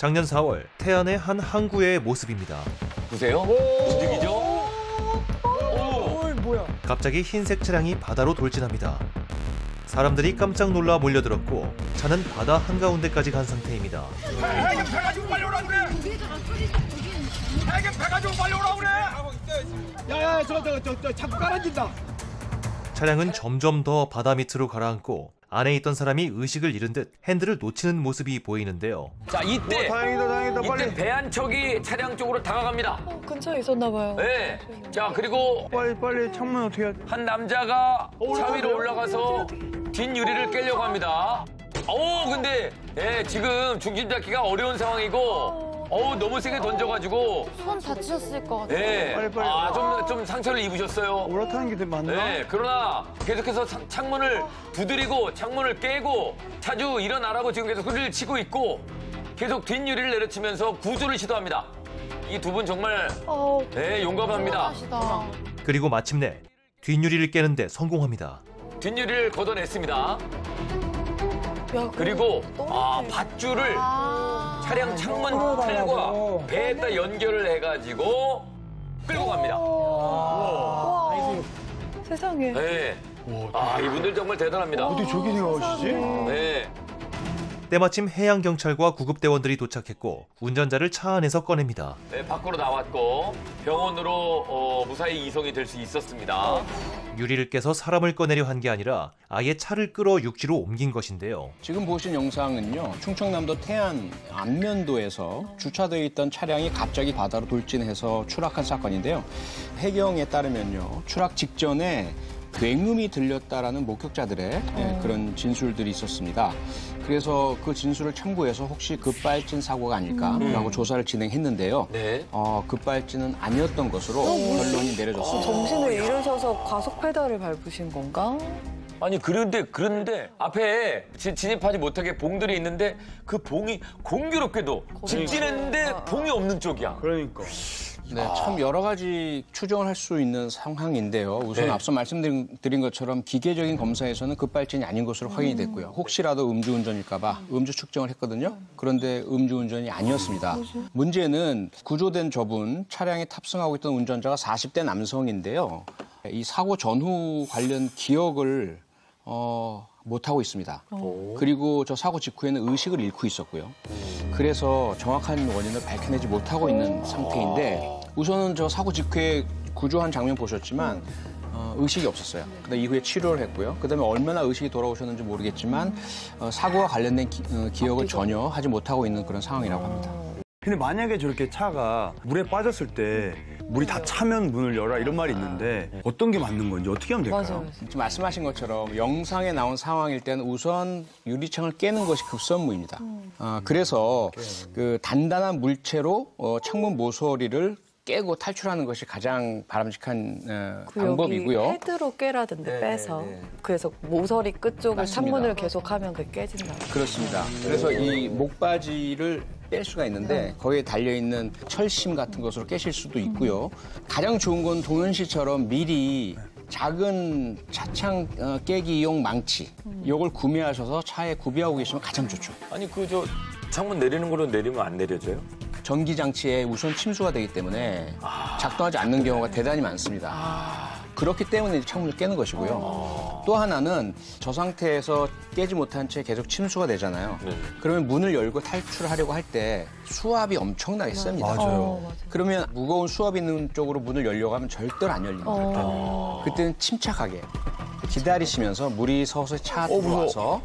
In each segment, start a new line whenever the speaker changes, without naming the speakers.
작년 4월 태안의 한 항구의 모습입니다.
보세요. 움직이죠?
뭐야?
갑자기 흰색 차량이 바다로 돌진합니다. 사람들이 깜짝 놀라 몰려들었고 차는 바다 한가운데까지 간 상태입니다.
해경 배 가지고 빨리 오라 그래. 해경 배 가지고 빨리 오라 그래.
야야 저 자꾸 깔아진다.
차량은 점점 더 바다 밑으로 가라앉고 안에 있던 사람이 의식을 잃은 듯 핸들을 놓치는 모습이 보이는데요.
자, 이때
다행이다
이때 배 한 척이 차량 쪽으로 다가갑니다.
근처에 있었나 봐요.
네. 자, 그리고
빨리 창문 어떻게?
한 남자가 차 위로 올라가서 뒷유리를 깨려고 합니다. 근데 지금 중심 잡기가 어려운 상황이고 너무 세게 던져가지고
손 다치셨을 것 같아요.
좀 상처를 입으셨어요.
올라타는 게 더 많나?
네, 그러나 계속해서 창문을 두드리고 창문을 깨고 자주 일어나라고 지금 계속 소리를 치고 있고 계속 뒷유리를 내려치면서 구조를 시도합니다. 이 두 분 정말 용감합니다.
대단하시다.
그리고 마침내 뒷유리를 깨는데 성공합니다.
뒷유리를 걷어냈습니다.
야,
그리고
떨어지네.
밧줄을 차량 창문 팔과 배에다 연결을 해가지고 끌고 갑니다.
와, 세상에.
네. 이분들 정말 대단합니다.
어떻게 저기 생각하시지?
네.
때마침 해양경찰과 구급대원들이 도착했고 운전자를 차 안에서 꺼냅니다.
네, 밖으로 나왔고 병원으로 무사히 이송이 될 수 있었습니다.
유리를 깨서 사람을 꺼내려 한 게 아니라 아예 차를 끌어 육지로 옮긴 것인데요.
지금 보신 영상은요, 충청남도 태안 안면도에서 주차되어 있던 차량이 갑자기 바다로 돌진해서 추락한 사건인데요. 해경에 따르면요, 추락 직전에 굉음이 들렸다라는 목격자들의 그런 진술들이 있었습니다. 그래서 그 진술을 참고해서 혹시 급발진 사고가 아닐까라고 조사를 진행했는데요.
네.
급발진은 아니었던 것으로 결론이 내려졌습니다.
정신을 잃으셔서 과속 페달을 밟으신 건가?
아니 그런데 앞에 진입하지 못하게 봉들이 있는데 그 봉이 공교롭게도 직진했는데 봉이 없는 쪽이야.
그러니까.
네, 참 여러 가지 추정을 할 수 있는 상황인데요. 우선 앞서 말씀드린 것처럼 기계적인 검사에서는 급발진이 아닌 것으로 확인이 됐고요. 혹시라도 음주운전일까 봐 음주 측정을 했거든요. 그런데 음주운전이 아니었습니다. 문제는 구조된 저분, 차량에 탑승하고 있던 운전자가 40대 남성인데요. 이 사고 전후 관련 기억을 못하고 있습니다. 그리고 저 사고 직후에는 의식을 잃고 있었고요. 그래서 정확한 원인을 밝혀내지 못하고 있는 상태인데 우선은 저 사고 직후에 구조한 장면 보셨지만 의식이 없었어요. 그다음 이후에 치료를 했고요. 그다음에 얼마나 의식이 돌아오셨는지 모르겠지만 사고와 관련된 기억을 전혀 하지 못하고 있는 그런 상황이라고 합니다.
근데 만약에 저렇게 차가 물에 빠졌을 때 물이 다 차면 문을 열라 이런 말이 있는데 어떤 게 맞는 건지 어떻게 하면 될까요?
맞아요.
지금 말씀하신 것처럼 영상에 나온 상황일 때는 우선 유리창을 깨는 것이 급선무입니다. 그래서 그 단단한 물체로 창문 모서리를 깨고 탈출하는 것이 가장 바람직한 방법이고요.
여기 헤드로 깨라던데 빼서. 그래서 모서리 끝 쪽을
맞습니다.
창문을 계속하면 그게 깨진다.
그렇습니다. 그래서 이 목바지를 뺄 수가 있는데 거기에 달려있는 철심 같은 것으로 깨실 수도 있고요. 가장 좋은 건 동현 씨처럼 미리 작은 차창 깨기용 망치 이걸 구매하셔서 차에 구비하고 계시면 가장 좋죠.
아니 창문 내리는 걸로 내리면 안 내려져요?
전기 장치에 우선 침수가 되기 때문에 작동하지 않는 경우가 대단히 많습니다. 그렇기 때문에 창문을 깨는 것이고요. 또 하나는 저 상태에서 깨지 못한 채 계속 침수가 되잖아요. 그러면 문을 열고 탈출하려고 할 때 수압이 엄청나게 셉니다.
맞아요.
그러면 무거운 수압이 있는 쪽으로 문을 열려고 하면 절대로 안 열립니다. 그때는 침착하게 기다리시면서 물이 서서히 차 들어와서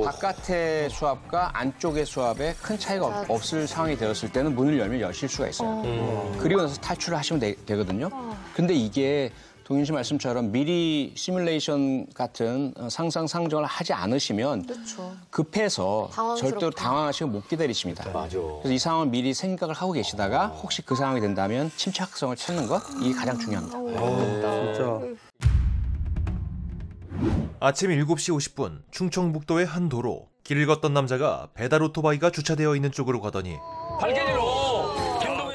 바깥의 수압과 안쪽의 수압에 큰 차이가 없을 상황이 되었을 때는 문을 열면 여실 수가 있어요. 그리고 나서 탈출을 하시면 되거든요. 근데 이게 동윤 씨 말씀처럼 미리 시뮬레이션 같은 상상 상정을 하지 않으시면 급해서 절대로 당황하시고 못 기다리십니다.
맞아.
그래서 이 상황을 미리 생각을 하고 계시다가 혹시 그 상황이 된다면 침착성을 찾는 것 이게 가장 중요합니다.
진짜.
아침 7시 50분 충청북도의 한 도로. 길을 걷던 남자가 배달 오토바이가 주차되어 있는 쪽으로 가더니
발견이로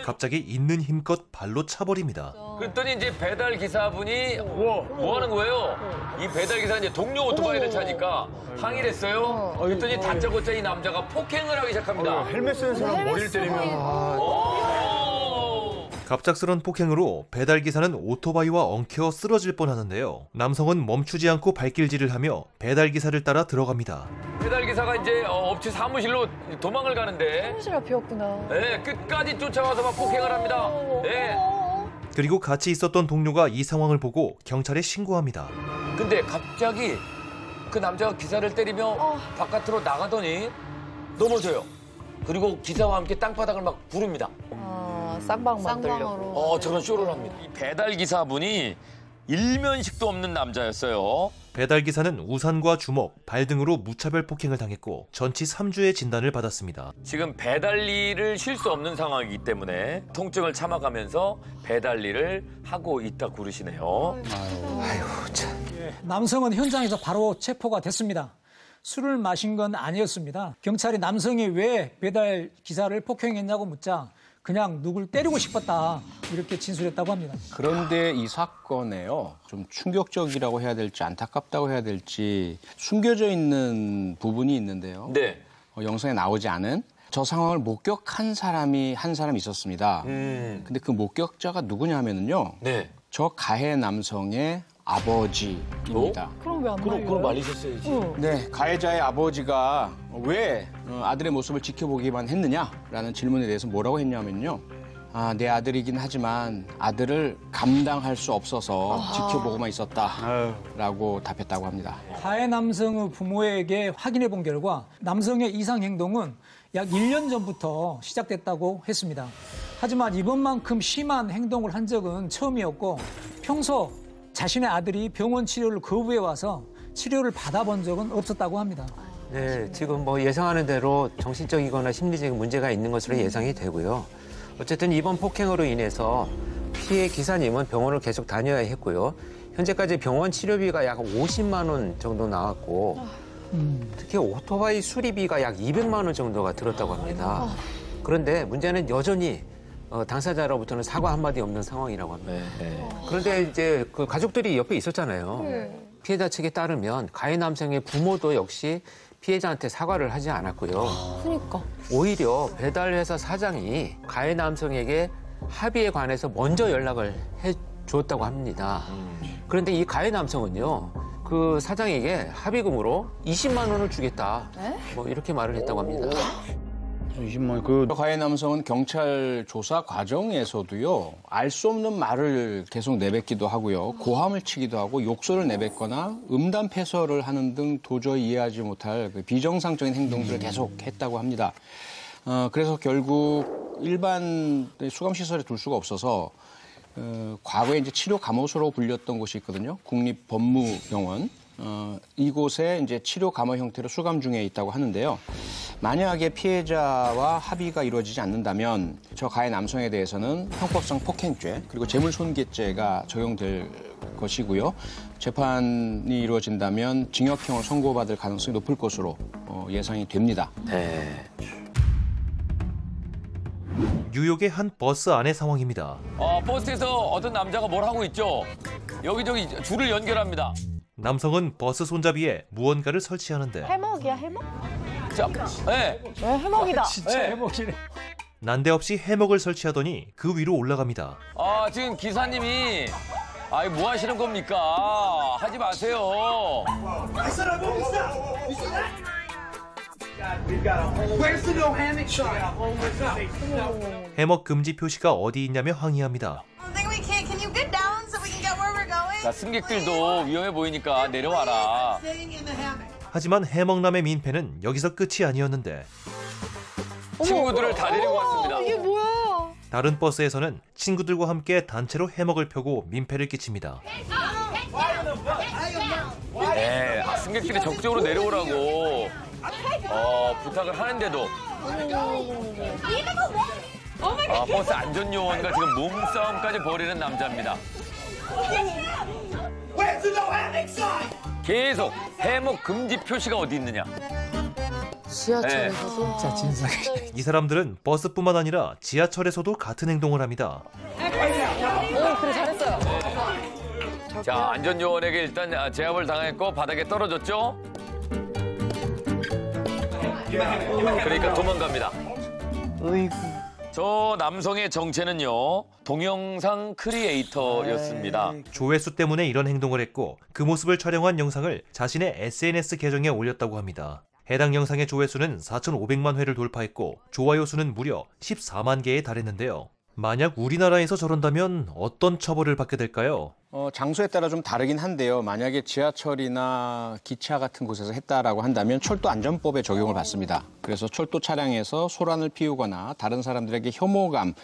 갑자기 있는 힘껏 발로 차버립니다.
그랬더니 이제 배달 기사분이 뭐 하는 거예요? 이 배달 기사 이제 동료 오토바이를 차니까 항의를 했어요. 그랬더니 다짜고짜 이 남자가 폭행을 하기 시작합니다.
헬멧 쓰는 사람 머리를 때리면
갑작스런 폭행으로 배달 기사는 오토바이와 엉켜 쓰러질 뻔하는데요. 남성은 멈추지 않고 발길질을 하며 배달 기사를 따라 들어갑니다.
배달 기사가 이제 업체 사무실로 도망을 가는데
사무실 앞이었구나.
네, 끝까지 쫓아와서 막 폭행을 합니다. 네.
그리고 같이 있었던 동료가 이 상황을 보고 경찰에 신고합니다.
근데 갑자기 그 남자가 기사를 때리며 바깥으로 나가더니 넘어져요. 그리고 기사와 함께 땅바닥을 막 부릅니다.
쌍방 만들려고.
저런 쇼를 합니다. 이 배달 기사분이 일면식도 없는 남자였어요.
배달 기사는 우산과 주먹, 발 등으로 무차별 폭행을 당했고 전치 3주의 진단을 받았습니다.
지금 배달 일을 쉴 수 없는 상황이기 때문에 통증을 참아가면서 배달 일을 하고 있다 그러시네요.
아이고 참. 남성은 현장에서 바로 체포가 됐습니다. 술을 마신 건 아니었습니다. 경찰이 남성이 왜 배달 기사를 폭행했냐고 묻자 그냥 누굴 때리고 싶었다 이렇게 진술했다고 합니다.
그런데 이 사건에요. 좀 충격적이라고 해야 될지 안타깝다고 해야 될지 숨겨져 있는 부분이 있는데요.
네.
영상에 나오지 않은 저 상황을 목격한 사람이 한 사람 있었습니다. 근데 그 목격자가 누구냐 하면은요.
네.
저 가해 남성의 아버지입니다.
그럼 왜 안 말려요?
그럼 말리셨어야지.
네, 가해자의 아버지가 왜 아들의 모습을 지켜보기만 했느냐라는 질문에 대해서 뭐라고 했냐면요. 내 아들이긴 하지만 아들을 감당할 수 없어서 지켜보고만 있었다라고 답했다고 합니다.
가해 남성의 부모에게 확인해 본 결과 남성의 이상 행동은 약 1년 전부터 시작됐다고 했습니다. 하지만 이번만큼 심한 행동을 한 적은 처음이었고 평소 자신의 아들이 병원 치료를 거부해 와서 치료를 받아본 적은 없었다고 합니다.
네, 지금 뭐 예상하는 대로 정신적이거나 심리적인 문제가 있는 것으로 예상이 되고요. 어쨌든 이번 폭행으로 인해서 피해 기사님은 병원을 계속 다녀야 했고요. 현재까지 병원 치료비가 약 50만 원 정도 나왔고 특히 오토바이 수리비가 약 200만 원 정도가 들었다고 합니다. 그런데 문제는 여전히 당사자로부터는 사과 한마디 없는 상황이라고 합니다. 그런데 이제 그 가족들이 옆에 있었잖아요. 피해자 측에 따르면 가해 남성의 부모도 역시 피해자한테 사과를 하지 않았고요.
그러니까.
오히려 배달회사 사장이 가해 남성에게 합의에 관해서 먼저 연락을 해 주었다고 합니다. 그런데 이 가해 남성은요. 그 사장에게 합의금으로 20만 원을 주겠다. 뭐 이렇게 말을 했다고 합니다.
20만 그
가해 남성은 경찰 조사 과정에서도요. 알 수 없는 말을 계속 내뱉기도 하고요. 고함을 치기도 하고 욕설을 내뱉거나 음담 패설을 하는 등 도저히 이해하지 못할 그 비정상적인 행동들을 계속 했다고 합니다. 그래서 결국 일반 수감시설에 둘 수가 없어서 과거에 이제 치료 감호소로 불렸던 곳이 있거든요. 국립법무병원. 이곳에 이제 치료 감호 형태로 수감 중에 있다고 하는데요. 만약에 피해자와 합의가 이루어지지 않는다면 저 가해 남성에 대해서는 형법상 폭행죄 그리고 재물손괴죄가 적용될 것이고요. 재판이 이루어진다면 징역형을 선고받을 가능성이 높을 것으로 예상이 됩니다.
네.
뉴욕의 한 버스 안의 상황입니다.
버스에서 어떤 남자가 뭘 하고 있죠? 여기저기 줄을 연결합니다.
남성은 버스 손잡이에 무언가를 설치하는데
해먹이야, 해먹?
자, 네.
왜 해먹이다.
진짜 해먹이네.
난데없이 해먹을 설치하더니 그 위로 올라갑니다.
지금 기사님이 뭐 하시는 겁니까? 하지 마세요.
해먹 금지 표시가 어디 있냐며 항의합니다.
자, 승객들도 위험해 보이니까 내려와라.
하지만 해먹남의 민폐는 여기서 끝이 아니었는데
친구들을 다 데리고 왔습니다.
이게 뭐야?
다른 버스에서는 친구들과 함께 단체로 해먹을 펴고 민폐를 끼칩니다.
네, 승객들이 적극적으로 내려오라고 부탁을 하는데도 버스 안전요원과 지금 몸싸움까지 벌이는 남자입니다. 계속 해먹 금지 표시가 어디 있느냐.
지하철에서도?
진짜 진상이.
이 사람들은 버스뿐만 아니라 지하철에서도 같은 행동을 합니다.
그래, 잘했어요.
자, 안전요원에게 일단 제압을 당했고 바닥에 떨어졌죠? 그러니까 도망갑니다. 저 남성의 정체는요, 동영상 크리에이터였습니다.
조회수 때문에 이런 행동을 했고 그 모습을 촬영한 영상을 자신의 SNS 계정에 올렸다고 합니다. 해당 영상의 조회수는 4,500만 회를 돌파했고 좋아요 수는 무려 14만 개에 달했는데요. 만약 우리나라에서 저런다면 어떤 처벌을 받게 될까요?
장소에 따라 좀 다르긴 한데요. 만약에 지하철이나 기차 같은 곳에서 했다라고 한다면 철도안전법에 적용을 받습니다. 그래서 철도 차량에서 소란을 피우거나 다른 사람들에게 혐오감을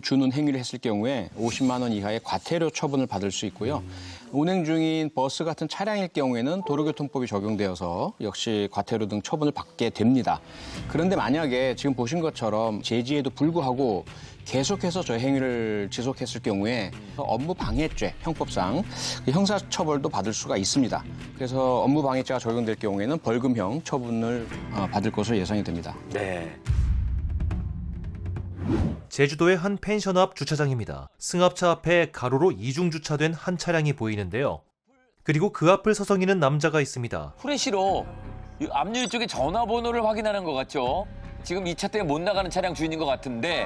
주는 행위를 했을 경우에 50만 원 이하의 과태료 처분을 받을 수 있고요. 운행 중인 버스 같은 차량일 경우에는 도로교통법이 적용되어서 역시 과태료 등 처분을 받게 됩니다. 그런데 만약에 지금 보신 것처럼 제지에도 불구하고 계속해서 저 행위를 지속했을 경우에 업무방해죄 형법상 형사처벌도 받을 수가 있습니다. 그래서 업무방해죄가 적용될 경우에는 벌금형 처분을 받을 것으로 예상이 됩니다.
네.
제주도의 한 펜션 앞 주차장입니다. 승합차 앞에 가로로 이중 주차된 한 차량이 보이는데요. 그리고 그 앞을 서성이는 남자가 있습니다.
후레쉬로 이 앞유리 쪽에 전화번호를 확인하는 것 같죠? 지금 이 차 때문에 못 나가는 차량 주인인 것 같은데.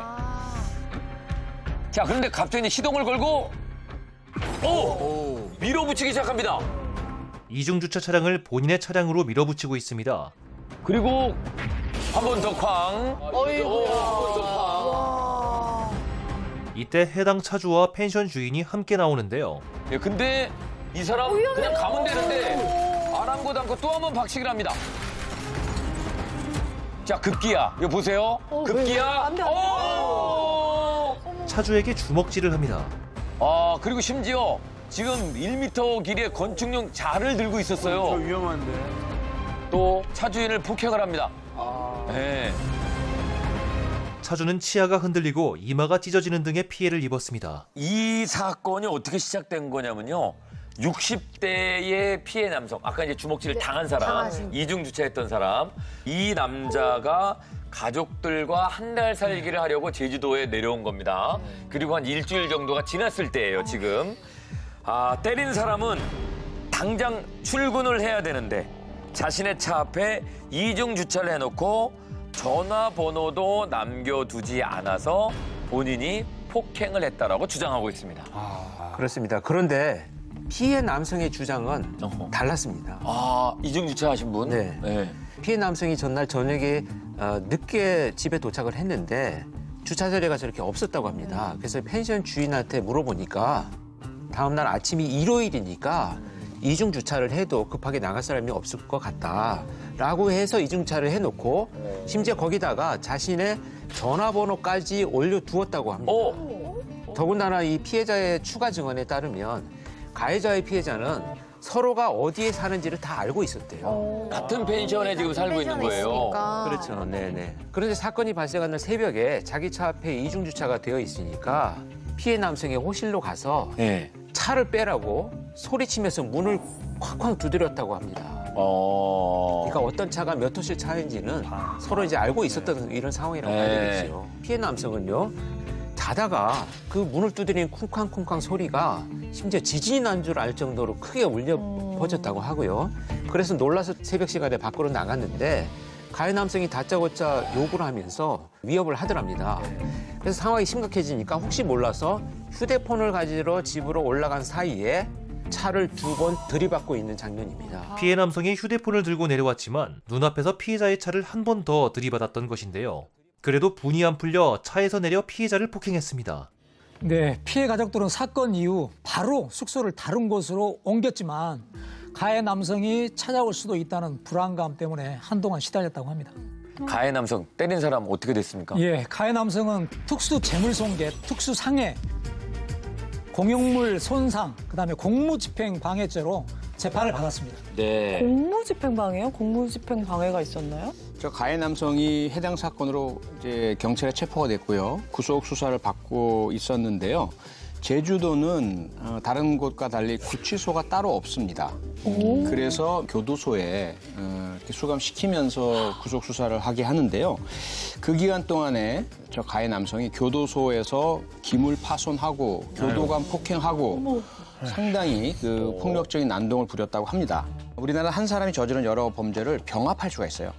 자, 그런데 갑자기 시동을 걸고 밀어붙이기 시작합니다.
이중 주차 차량을 본인의 차량으로 밀어붙이고 있습니다.
그리고 한 번 더 쾅.
이때 해당 차주와 펜션 주인이 함께 나오는데요.
예, 근데 이 사람 그냥 가면 되는데 아랑곳 않고 또 한 번 박치기를 합니다. 자, 급기야. 이거 보세요. 급기야.
안 돼, 안 돼.
차주에게 주먹질을 합니다.
그리고 심지어 지금 1m 길이의 건축용 자를 들고 있었어요.
위험한데.
또 차주인을 폭행을 합니다. 네.
차주는 치아가 흔들리고 이마가 찢어지는 등의 피해를 입었습니다.
이 사건이 어떻게 시작된 거냐면요. 60대의 피해 남성, 아까 이제 주먹질을 당한 사람, 이중 주차했던 사람, 이 남자가 가족들과 한 달 살기를 하려고 제주도에 내려온 겁니다. 그리고 한 일주일 정도가 지났을 때예요, 지금. 때린 사람은 당장 출근을 해야 되는데 자신의 차 앞에 이중 주차를 해놓고 전화번호도 남겨두지 않아서 본인이 폭행을 했다라고 주장하고 있습니다.
그렇습니다. 그런데 피해 남성의 주장은 달랐습니다.
이중 주차하신 분?
네. 피해 남성이 전날 저녁에 늦게 집에 도착을 했는데 주차 자리가 저렇게 없었다고 합니다. 그래서 펜션 주인한테 물어보니까 다음날 아침이 일요일이니까 이중 주차를 해도 급하게 나갈 사람이 없을 것 같다라고 해서 이중 주차를 해놓고 심지어 거기다가 자신의 전화번호까지 올려두었다고 합니다. 더군다나 이 피해자의 추가 증언에 따르면 가해자의 피해자는 서로가 어디에 사는지를 다 알고 있었대요.
같은 펜션에 지금 살고 있는 거예요.
그렇죠. 네네. 그런데 사건이 발생한 날 새벽에 자기 차 앞에 이중 주차가 되어 있으니까 피해 남성의 호실로 가서 차를 빼라고 소리치면서 문을 콱콱 두드렸다고 합니다. 그러니까 어떤 차가 몇 호실 차인지는 서로 이제 알고 있었던 이런 상황이라고 봐야 되겠죠. 피해 남성은요. 자다가 그 문을 두드리는 쿵쾅쿵쾅 소리가 심지어 지진이 난 줄 알 정도로 크게 울려 퍼졌다고 하고요. 그래서 놀라서 새벽 시간에 밖으로 나갔는데 가해 남성이 다짜고짜 욕을 하면서 위협을 하더랍니다. 그래서 상황이 심각해지니까 혹시 몰라서 휴대폰을 가지러 집으로 올라간 사이에 차를 2번 들이받고 있는 장면입니다.
피해 남성이 휴대폰을 들고 내려왔지만 눈앞에서 피해자의 차를 한 번 더 들이받았던 것인데요. 그래도 분이 안 풀려 차에서 내려 피해자를 폭행했습니다.
네, 피해 가족들은 사건 이후 바로 숙소를 다른 곳으로 옮겼지만 가해 남성이 찾아올 수도 있다는 불안감 때문에 한동안 시달렸다고 합니다.
가해 남성 때린 사람 어떻게 됐습니까?
예, 가해 남성은 특수 재물손괴, 특수상해, 공용물 손상, 그다음에 공무집행 방해죄로 재판을 받았습니다.
네.
공무집행 방해요? 공무집행 방해가 있었나요?
저 가해 남성이 해당 사건으로 이제 경찰에 체포가 됐고요. 구속 수사를 받고 있었는데요. 제주도는 다른 곳과 달리 구치소가 따로 없습니다. 그래서 교도소에 이렇게 수감시키면서 구속 수사를 하게 하는데요. 그 기간 동안에 저 가해 남성이 교도소에서 기물 파손하고 교도관 폭행하고 상당히 그 폭력적인 난동을 부렸다고 합니다. 우리나라 한 사람이 저지른 여러 범죄를 병합할 수가 있어요.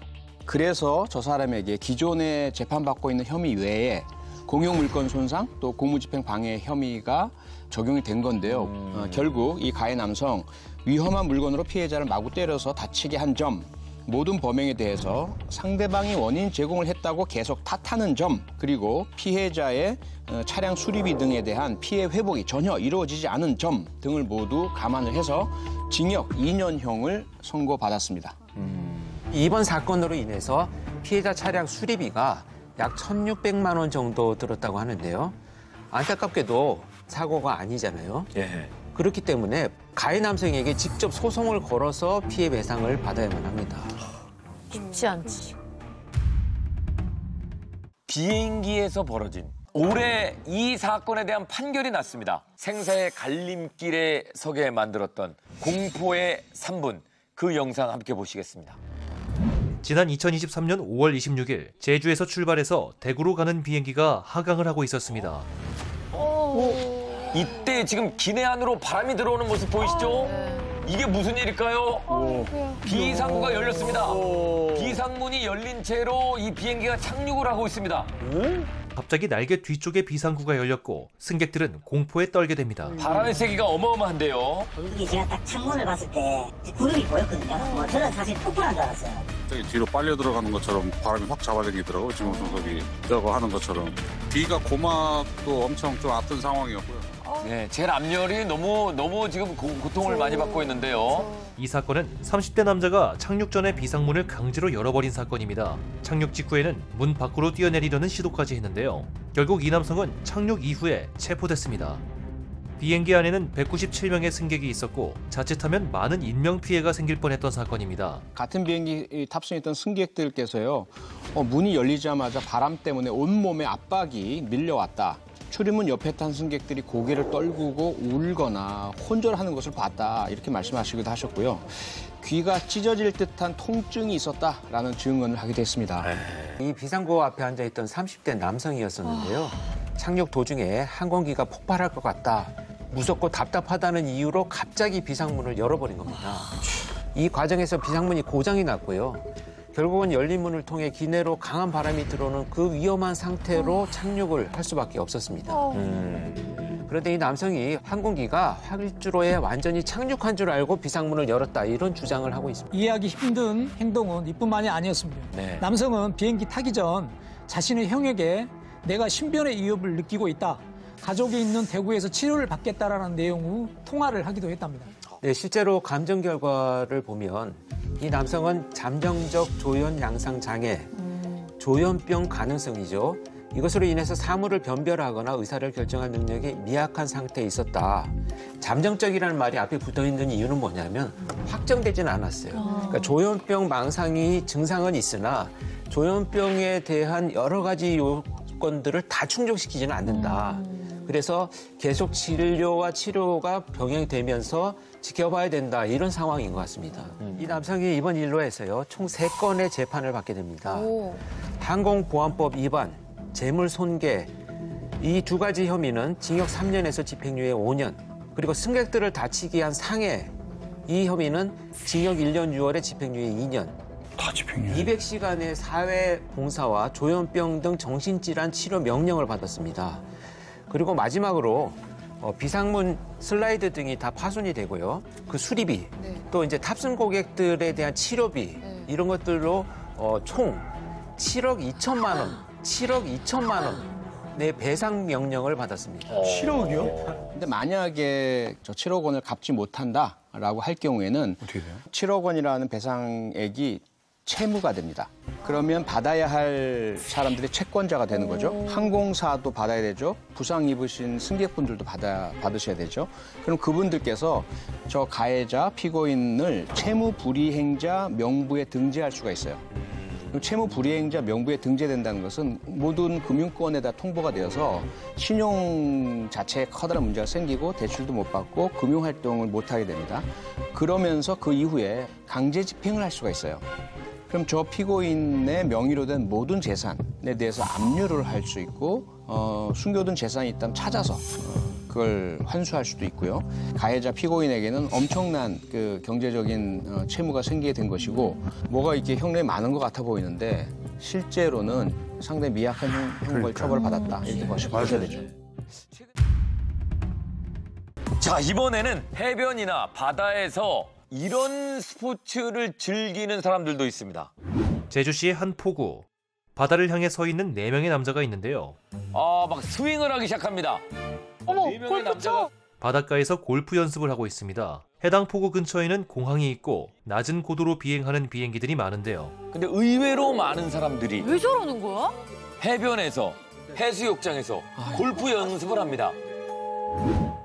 그래서 저 사람에게 기존에 재판받고 있는 혐의 외에 공용물권 손상 또 공무집행 방해 혐의가 적용이 된 건데요. 결국 이 가해 남성 위험한 물건으로 피해자를 마구 때려서 다치게 한 점, 모든 범행에 대해서 상대방이 원인 제공을 했다고 계속 탓하는 점, 그리고 피해자의 차량 수리비 등에 대한 피해 회복이 전혀 이루어지지 않은 점 등을 모두 감안을 해서 징역 2년형을 선고받았습니다.
이번 사건으로 인해서 피해자 차량 수리비가 약 1,600만 원 정도 들었다고 하는데요. 안타깝게도 사고가 아니잖아요.
예.
그렇기 때문에 가해 남성에게 직접 소송을 걸어서 피해 배상을 받아야만 합니다.
쉽지 않지.
비행기에서 벌어진 올해 이 사건에 대한 판결이 났습니다. 생사의 갈림길에 서게 만들었던 공포의 3분. 그 영상 함께 보시겠습니다.
지난 2023년 5월 26일 제주에서 출발해서 대구로 가는 비행기가 하강을 하고 있었습니다.
이때 지금 기내 안으로 바람이 들어오는 모습 보이시죠? 이게 무슨 일일까요? 비상구가 열렸습니다. 비상문이 열린 채로 이 비행기가 착륙을 하고 있습니다.
갑자기 날개 뒤쪽에 비상구가 열렸고 승객들은 공포에 떨게 됩니다.
바람의 세기가 어마어마한데요.
이게 제가 딱 창문을 봤을 때 구름이 보였거든요. 저는 사실 폭발한 줄 알았어요.
뒤로 빨려 들어가는 것처럼 바람이 확 잡아당기더라고요. 지금 손석이 저거 하는 것처럼. 비가 고막도 엄청 좀 아픈 상황이었고요.
네, 제 남열이 너무 지금 고통을 많이 받고 있는데요.
이 사건은 30대 남자가 착륙 전에 비상문을 강제로 열어버린 사건입니다. 착륙 직후에는 문 밖으로 뛰어내리려는 시도까지 했는데요. 결국 이 남성은 착륙 이후에 체포됐습니다. 비행기 안에는 197명의 승객이 있었고 자칫하면 많은 인명피해가 생길 뻔했던 사건입니다.
같은 비행기 탑승했던 승객들께서요. 문이 열리자마자 바람 때문에 온몸에 압박이 밀려왔다. 출입문 옆에 탄 승객들이 고개를 떨구고 울거나 혼절하는 것을 봤다. 이렇게 말씀하시기도 하셨고요. 귀가 찢어질 듯한 통증이 있었다라는 증언을 하기도 했습니다.
이 비상구 앞에 앉아있던 30대 남성이었었는데요. 착륙 도중에 항공기가 폭발할 것 같다. 무섭고 답답하다는 이유로 갑자기 비상문을 열어버린 겁니다. 이 과정에서 비상문이 고장이 났고요. 결국은 열린 문을 통해 기내로 강한 바람이 들어오는 그 위험한 상태로 착륙을 할 수밖에 없었습니다. 그런데 이 남성이 항공기가 활주로에 완전히 착륙한 줄 알고 비상문을 열었다 이런 주장을 하고 있습니다.
이해하기 힘든 행동은 이뿐만이 아니었습니다.
네.
남성은 비행기 타기 전 자신의 형에게 내가 신변의 위협을 느끼고 있다. 가족이 있는 대구에서 치료를 받겠다라는 내용의 통화를 하기도 했답니다.
네, 실제로 감정 결과를 보면 이 남성은 잠정적 조현 양상 장애, 조현병 가능성이죠. 이것으로 인해서 사물을 변별하거나 의사를 결정할 능력이 미약한 상태에 있었다. 잠정적이라는 말이 앞에 붙어 있는 이유는 뭐냐면 확정되지는 않았어요. 그러니까 조현병 망상이 증상은 있으나 조현병에 대한 여러 가지 요건들을 다 충족시키지는 않는다. 그래서 계속 진료와 치료가 병행되면서 지켜봐야 된다. 이런 상황인 것 같습니다. 이 남성이 이번 일로 해서요. 총 3건의 재판을 받게 됩니다. 항공보안법 위반, 재물손괴 이 두 가지 혐의는 징역 3년에서 집행유예 5년 그리고 승객들을 다치게 한 상해 이 혐의는 징역 1년 6월에 집행유예 2년
다 집행유예.
200시간의 사회봉사와 조현병 등 정신질환 치료 명령을 받았습니다. 그리고 마지막으로 비상문 슬라이드 등이 다 파손이 되고요. 그 수리비, 또 이제 탑승 고객들에 대한 치료비 이런 것들로 총 7억 2천만 원의 배상 명령을 받았습니다.
7억이요?
근데 만약에 저 7억 원을 갚지 못한다라고 할 경우에는
어떻게 돼요?
7억 원이라는 배상액이 채무가 됩니다. 그러면 받아야 할 사람들이 채권자가 되는 거죠. 항공사도 받아야 되죠. 부상 입으신 승객분들도 받으셔야 되죠. 그럼 그분들께서 저 가해자, 피고인을 채무 불이행자 명부에 등재할 수가 있어요. 채무 불이행자 명부에 등재된다는 것은 모든 금융권에다 통보가 되어서 신용 자체에 커다란 문제가 생기고 대출도 못 받고 금융활동을 못하게 됩니다. 그러면서 그 이후에 강제 집행을 할 수가 있어요. 그럼 저 피고인의 명의로 된 모든 재산에 대해서 압류를 할 수 있고 숨겨둔 재산이 있다면 찾아서 그걸 환수할 수도 있고요. 가해자 피고인에게는 엄청난 그 경제적인 채무가 생기게 된 것이고 뭐가 이렇게 형량이 많은 것 같아 보이는데 실제로는 상당히 미약한 형벌 처벌을 받았다 이렇게 보셔야 되죠.
자, 이번에는 해변이나 바다에서 이런 스포츠를 즐기는 사람들도 있습니다.
제주시의 한 포구. 바다를 향해 서 있는 4명의 남자가 있는데요.
막 스윙을 하기 시작합니다.
어머,
4명의
골프 쳐!
바닷가에서 골프 연습을 하고 있습니다. 해당 포구 근처에는 공항이 있고 낮은 고도로 비행하는 비행기들이 많은데요.
근데 의외로 많은 사람들이
왜 저러는 거야?
해변에서 해수욕장에서 골프 연습을 합니다.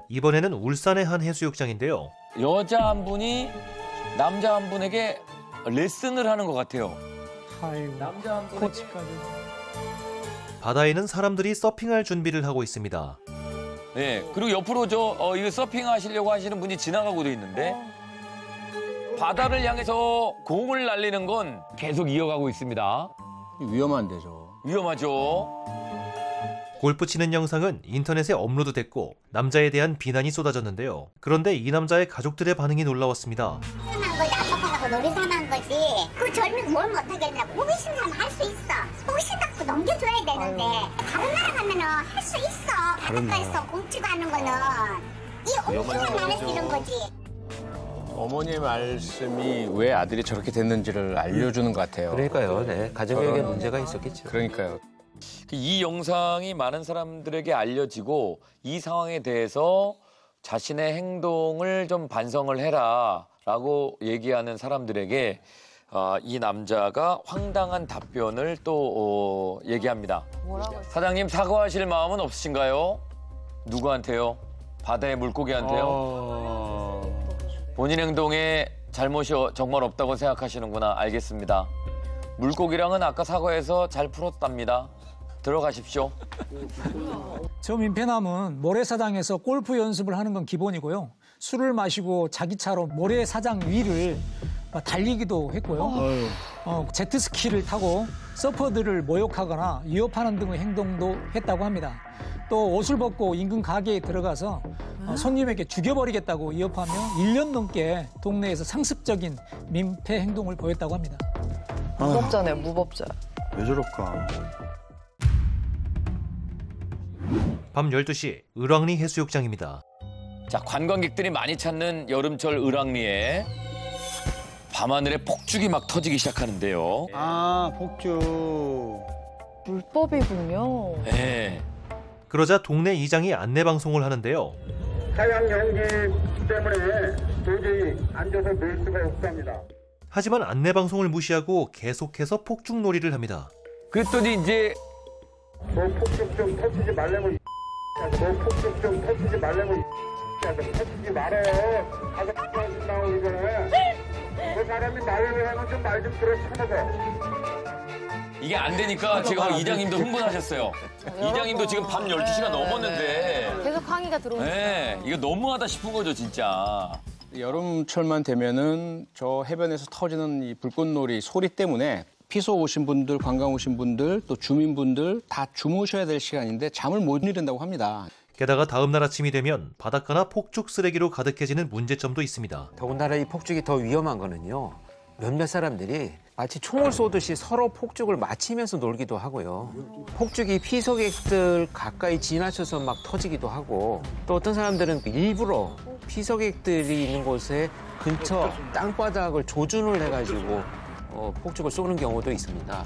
이번에는 울산의 한 해수욕장인데요.
여자 한 분이 남자 한 분에게 레슨을 하는 것 같아요.
아이고,
남자 한 분이
코치까지.
바다에는 사람들이 서핑할 준비를 하고 있습니다.
네, 그리고 옆으로 이거 서핑 하시려고 하시는 분이 지나가고도 있는데 바다를 향해서 공을 날리는 건 계속 이어가고 있습니다.
위험한 데죠.
위험하죠.
골프 치는 영상은 인터넷에 업로드됐고 남자에 대한 비난이 쏟아졌는데요. 그런데 이 남자의 가족들의 반응이 놀라웠습니다.
한 거지, 아빠하고 놀이사는 거지. 그 젊은 뭘 못하겠냐. 호기심 사람 할 수 있어. 호기심 갖고 넘겨줘야 되는데 다른 나라 가면은 할 수 있어. 바닷가에서 공치고 하는 거는 이 옹심한 나라에서 이런 거지.
어머니의 말씀이 왜 아들이 저렇게 됐는지를 알려주는 것 같아요.
그러니까요. 네. 가정교육에 문제가 있었겠죠.
그러니까요.
이 영상이 많은 사람들에게 알려지고 이 상황에 대해서 자신의 행동을 좀 반성을 해라라고 얘기하는 사람들에게 이 남자가 황당한 답변을 또 얘기합니다.
뭐라고 했어요?
사장님, 사과하실 마음은 없으신가요? 누구한테요? 바다의 물고기한테요? 본인 행동에 잘못이 정말 없다고 생각하시는구나. 알겠습니다. 물고기랑은 아까 사과해서 잘 풀었답니다. 들어가십시오.
저 민폐남은 모래사장에서 골프 연습을 하는 건 기본이고요. 술을 마시고 자기 차로 모래사장 위를 달리기도 했고요. 제트스키를 타고 서퍼들을 모욕하거나 위협하는 등의 행동도 했다고 합니다. 또 옷을 벗고 인근 가게에 들어가서 손님에게 죽여버리겠다고 위협하며 1년 넘게 동네에서 상습적인 민폐 행동을 보였다고 합니다.
무법자네요, 무법자.
왜 저럴까?
밤 12시 을왕리 해수욕장입니다.
자, 관광객들이 많이 찾는 여름철 을왕리에 밤하늘에 폭죽이 막 터지기 시작하는데요.
폭죽.
불법이군요.
네.
그러자 동네 이장이 안내 방송을 하는데요.
하양 연기 때문에 도저히 앉아서 놀 수가 없답니다.
하지만 안내 방송을 무시하고 계속해서 폭죽놀이를 합니다.
그랬더니 이제
너 폭죽 좀 터치지 말라고 너 폭죽 좀 터치지 말라고 터치지 말아요. 가서 나오기 전에 그 사람이 말을 하면 좀 말 좀 들어 쳐먹어.
이게 안 되니까 지금 이장님도 흥분하셨어요. 이장님도 지금 밤 12시가 넘었는데
계속 항의가 들어오니까.
네, 이거 너무하다 싶은 거죠, 진짜.
여름철만 되면은 저 해변에서 터지는 이 불꽃놀이 소리 때문에 피서 오신 분들, 관광 오신 분들, 또 주민분들 다 주무셔야 될 시간인데 잠을 못 이룬다고 합니다.
게다가 다음 날 아침이 되면 바닷가나 폭죽 쓰레기로 가득해지는 문제점도 있습니다.
더군다나 이 폭죽이 더 위험한 거는요. 몇몇 사람들이 마치 총을 쏘듯이 서로 폭죽을 맞히면서 놀기도 하고요. 폭죽이 피서객들 가까이 지나쳐서 막 터지기도 하고 또 어떤 사람들은 일부러 피서객들이 있는 곳에 근처 땅바닥을 조준을 해가지고 폭죽을 쏘는 경우도 있습니다.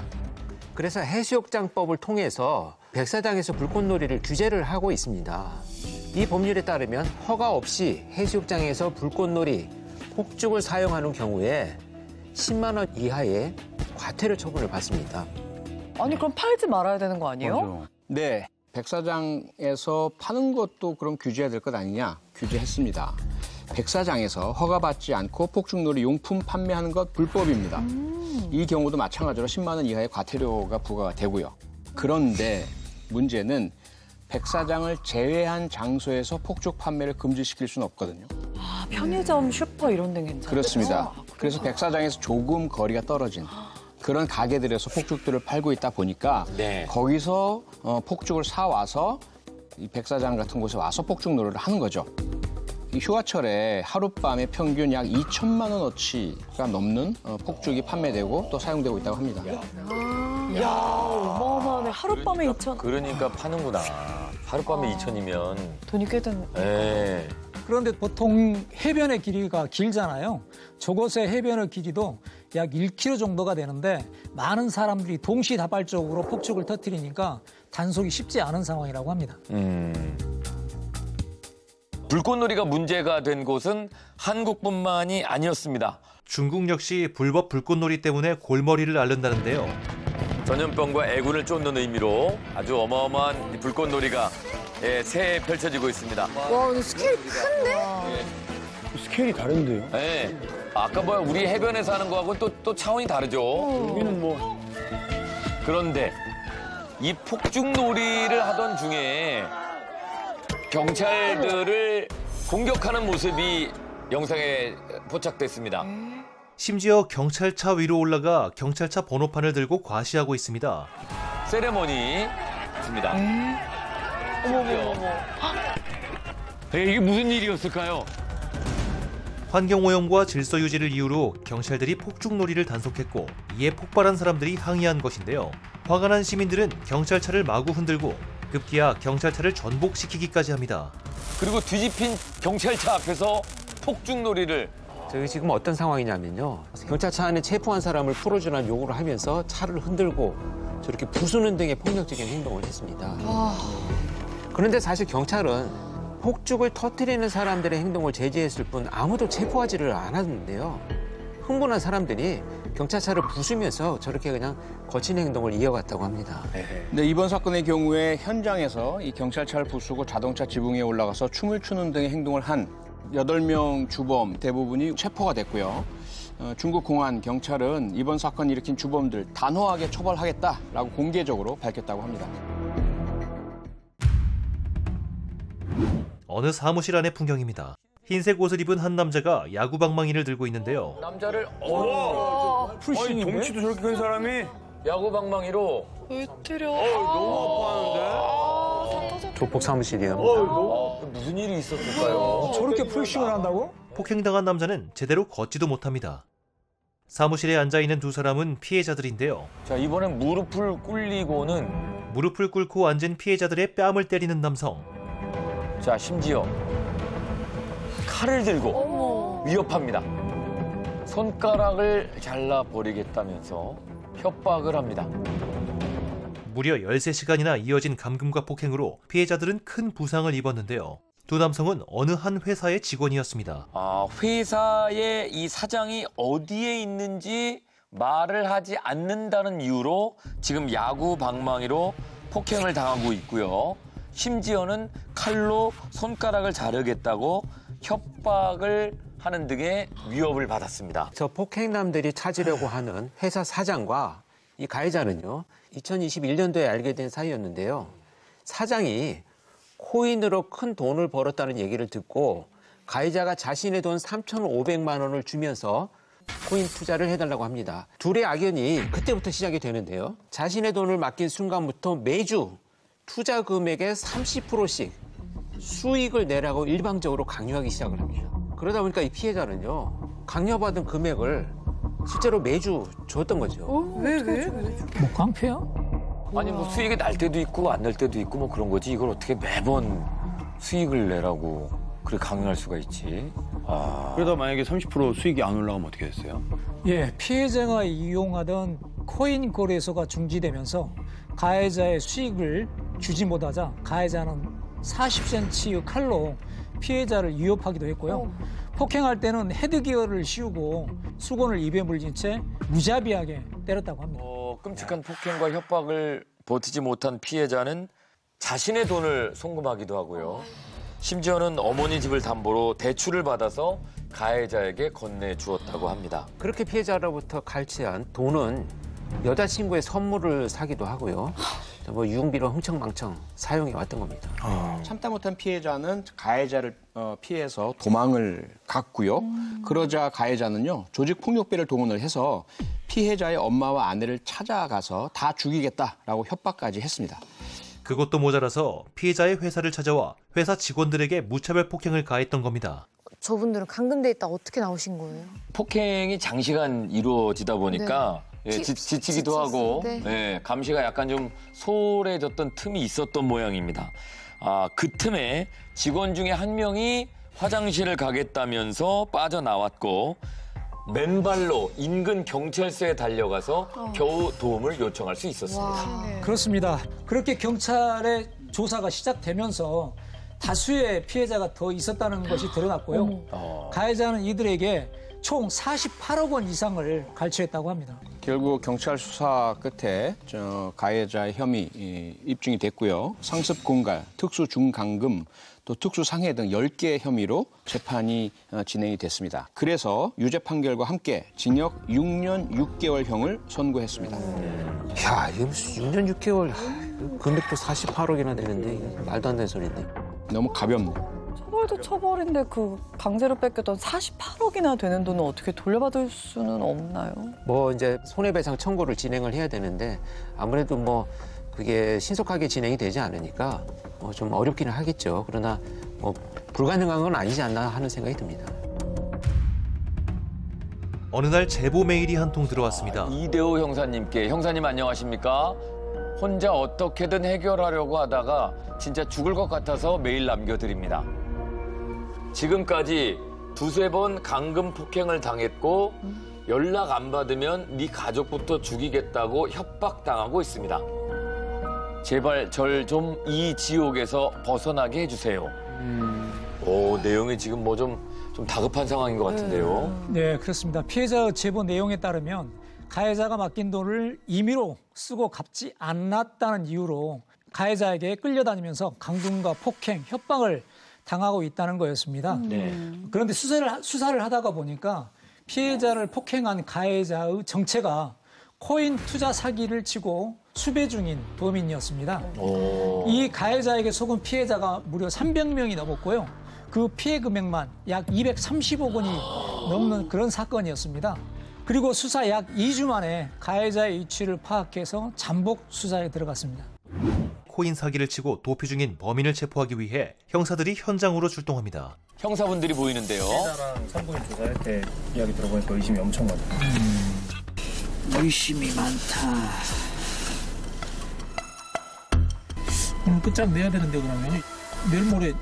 그래서 해수욕장법을 통해서 백사장에서 불꽃놀이를 규제를 하고 있습니다. 이 법률에 따르면 허가 없이 해수욕장에서 불꽃놀이, 폭죽을 사용하는 경우에 10만 원 이하의 과태료 처분을 받습니다.
아니 그럼 팔지 말아야 되는 거 아니에요?
맞아. 네, 백사장에서 파는 것도 그럼 규제해야 될 것 아니냐? 규제했습니다. 백사장에서 허가받지 않고 폭죽놀이 용품 판매하는 것 불법입니다. 이 경우도 마찬가지로 10만 원 이하의 과태료가 부과가 되고요. 그런데 문제는 백사장을 제외한 장소에서 폭죽 판매를 금지시킬 수는 없거든요.
아, 편의점, 슈퍼 이런 데는 괜찮아요?
그렇습니다. 그래서 백사장에서 조금 거리가 떨어진 그런 가게들에서 폭죽들을 팔고 있다 보니까
네.
거기서 폭죽을 사와서 이 백사장 같은 곳에 와서 폭죽 놀이를 하는 거죠. 이 휴가철에 하룻밤에 평균 약 2천만 원어치가 넘는 폭죽이 판매되고 또 사용되고 있다고 합니다.
이야, 어마어마하네. 하룻밤에 2천.
그러니까 파는구나. 하룻밤에 2천이면.
돈이 꽤 드네.
예.
그런데 보통 해변의 길이가 길잖아요. 저곳의 해변의 길이도 약 1km 정도가 되는데 많은 사람들이 동시다발적으로 폭죽을 터뜨리니까 단속이 쉽지 않은 상황이라고 합니다.
불꽃놀이가 문제가 된 곳은 한국뿐만이 아니었습니다.
중국 역시 불법 불꽃놀이 때문에 골머리를 앓는다는데요.
전염병과 애군을 쫓는 의미로 아주 어마어마한 이 불꽃놀이가 새해 펼쳐지고 있습니다.
와, 근데 스케일이 큰데?
스케일이 다른데요?
네. 아까 뭐야 우리 해변에서 하는 거하고 또 차원이 다르죠.
여기는 뭐
그런데 이 폭죽놀이를 하던 중에 경찰들을 공격하는 모습이 영상에 포착됐습니다.
심지어 경찰차 위로 올라가 경찰차 번호판을 들고 과시하고 있습니다.
세레머니 있습니다.
어머머머.
이게 무슨 일이었을까요?
환경오염과 질서 유지를 이유로 경찰들이 폭죽놀이를 단속했고 이에 폭발한 사람들이 항의한 것인데요. 화가 난 시민들은 경찰차를 마구 흔들고 급기야 경찰차를 전복시키기까지 합니다.
그리고 뒤집힌 경찰차 앞에서 폭죽놀이를.
저기 지금 어떤 상황이냐면요. 경찰차 안에 체포한 사람을 풀어주라는 요구를 하면서 차를 흔들고 저렇게 부수는 등의 폭력적인 행동을 했습니다. 그런데 사실 경찰은 폭죽을 터뜨리는 사람들의 행동을 제지했을 뿐 아무도 체포하지를 않았는데요. 흥분한 사람들이 경찰차를 부수면서 저렇게 그냥 거친 행동을 이어갔다고 합니다.
네, 이번 사건의 경우에 현장에서 이 경찰차를 부수고 자동차 지붕 위에 올라가서 춤을 추는 등의 행동을 한 8명 주범 대부분이 체포가 됐고요. 중국 공안 경찰은 이번 사건 일으킨 주범들 단호하게 처벌하겠다라고 공개적으로 밝혔다고 합니다.
어느 사무실 안의 풍경입니다. 흰색 옷을 입은 한 남자가 야구 방망이를 들고 있는데요.
남자를
아니 덩치도 저렇게 큰 사람이
야구 방망이로
왜 때려?
너무 아파하는데?
조폭 사무실이요.
무슨 일이 있었을까요?
저렇게 풀싱을 한다고?
폭행당한 남자는 제대로 걷지도 못합니다. 사무실에 앉아있는 두 사람은 피해자들인데요.
자, 이번엔 무릎을 꿇리고는
무릎을 꿇고 앉은 피해자들의 뺨을 때리는 남성.
자, 심지어 칼을 들고 위협합니다. 손가락을 잘라버리겠다면서 협박을 합니다.
무려 13시간이나 이어진 감금과 폭행으로 피해자들은 큰 부상을 입었는데요. 두 남성은 어느 한 회사의 직원이었습니다.
회사의 이 사장이 어디에 있는지 말을 하지 않는다는 이유로 지금 야구 방망이로 폭행을 당하고 있고요. 심지어는 칼로 손가락을 자르겠다고 협박을 하는 등의 위협을 받았습니다.
저 폭행남들이 찾으려고 하는 회사 사장과 이 가해자는요. 2021년도에 알게 된 사이였는데요. 사장이 코인으로 큰 돈을 벌었다는 얘기를 듣고 가해자가 자신의 돈 3,500만 원을 주면서 코인 투자를 해달라고 합니다. 둘의 악연이 그때부터 시작이 되는데요. 자신의 돈을 맡긴 순간부터 매주 투자 금액의 30%씩 수익을 내라고 일방적으로 강요하기 시작을 합니다. 그러다 보니까 이 피해자는요. 강요받은 금액을 실제로 매주 줬던 거죠.
왜?
뭐 깡패야?
아니 뭐 수익이 날 때도 있고 안 날 때도 있고 뭐 그런 거지. 이걸 어떻게 매번 수익을 내라고 그렇게 강요할 수가 있지.
그러다 만약에 30% 수익이 안 올라가면 어떻게 됐어요?
예, 피해자가 이용하던 코인 거래소가 중지되면서 가해자의 수익을 주지 못하자 가해자는 40cm의 칼로 피해자를 위협하기도 했고요. 폭행할 때는 헤드기어를 씌우고 수건을 입에 물린 채 무자비하게 때렸다고 합니다.
끔찍한 폭행과 협박을 버티지 못한 피해자는 자신의 돈을 송금하기도 하고요. 심지어는 어머니 집을 담보로 대출을 받아서 가해자에게 건네주었다고 합니다.
그렇게 피해자로부터 갈취한 돈은 여자친구의 선물을 사기도 하고요. 뭐 유흥비로 흥청망청 사용해 왔던 겁니다.
참다 못한 피해자는 가해자를 피해서 도망을 갔고요. 그러자 가해자는요, 조직폭력배를 동원을 해서 피해자의 엄마와 아내를 찾아가서 다 죽이겠다라고 협박까지 했습니다.
그것도 모자라서 피해자의 회사를 찾아와 회사 직원들에게 무차별 폭행을 가했던 겁니다.
저분들은 감금돼 있다 어떻게 나오신 거예요?
폭행이 장시간 이루어지다 보니까 지치기도 하고 감시가 약간 좀 소홀해졌던 틈이 있었던 모양입니다. 그 틈에 직원 중에 한 명이 화장실을 가겠다면서 빠져나왔고 맨발로 인근 경찰서에 달려가서 겨우 도움을 요청할 수 있었습니다.
그렇습니다. 그렇게 경찰의 조사가 시작되면서 다수의 피해자가 더 있었다는 것이 드러났고요. 가해자는 이들에게 총 48억 원 이상을 갈취했다고 합니다.
결국 경찰 수사 끝에 가해자의 혐의 입증이 됐고요. 상습 공갈, 특수 중강금, 또 특수 상해 등 10개의 혐의로 재판이 진행이 됐습니다. 그래서 유죄 판결과 함께 징역 6년 6개월형을 선고했습니다.
야, 이거 무슨 6년 6개월 금액도 48억이나 되는데 이게 말도 안 되는 소리인데.
너무 가볍네요.
처벌도 처벌인데 그 강제로 뺏겼던 48억이나 되는 돈은 어떻게 돌려받을 수는 없나요?
뭐 이제 손해배상 청구를 진행을 해야 되는데 아무래도 뭐 그게 신속하게 진행이 되지 않으니까 좀 어렵기는 하겠죠. 그러나 뭐 불가능한 건 아니지 않나 하는 생각이 듭니다.
어느 날 제보 메일이 한 통 들어왔습니다.
이대호 형사님께, 형사님 안녕하십니까? 혼자 어떻게든 해결하려고 하다가 진짜 죽을 것 같아서 메일 남겨드립니다. 지금까지 2-3번 강금 폭행을 당했고 연락 안 받으면 네 가족부터 죽이겠다고 협박당하고 있습니다. 제발 절 좀 이 지옥에서 벗어나게 해주세요. 내용이 지금 뭐 좀 다급한 상황인 것 같은데요.
네, 그렇습니다. 피해자 제보 내용에 따르면 가해자가 맡긴 돈을 임의로 쓰고 갚지 않았다는 이유로 가해자에게 끌려다니면서 강금과 폭행, 협박을 당하고 있다는 거였습니다. 그런데 수사를 하다가 보니까 피해자를 폭행한 가해자의 정체가 코인 투자 사기를 치고 수배 중인 범인이었습니다. 이 가해자에게 속은 피해자가 무려 300명이 넘었고요. 그 피해 금액만 약 230억 원이 넘는 그런 사건이었습니다. 그리고 수사 약 2주 만에 가해자의 위치를 파악해서 잠복 수사에 들어갔습니다.
코인 사기를 치고 도피 중인 범인을 체포하기 위해 형사들이 현장으로 출동합니다.
형사분들이 보이는데요.
피해자랑 산부인 조사할 때 이야기 들어보니까 의심이 엄청 많아요.
의심이 많다. 오늘 끝장 내야 되는데 그러면 내일 모레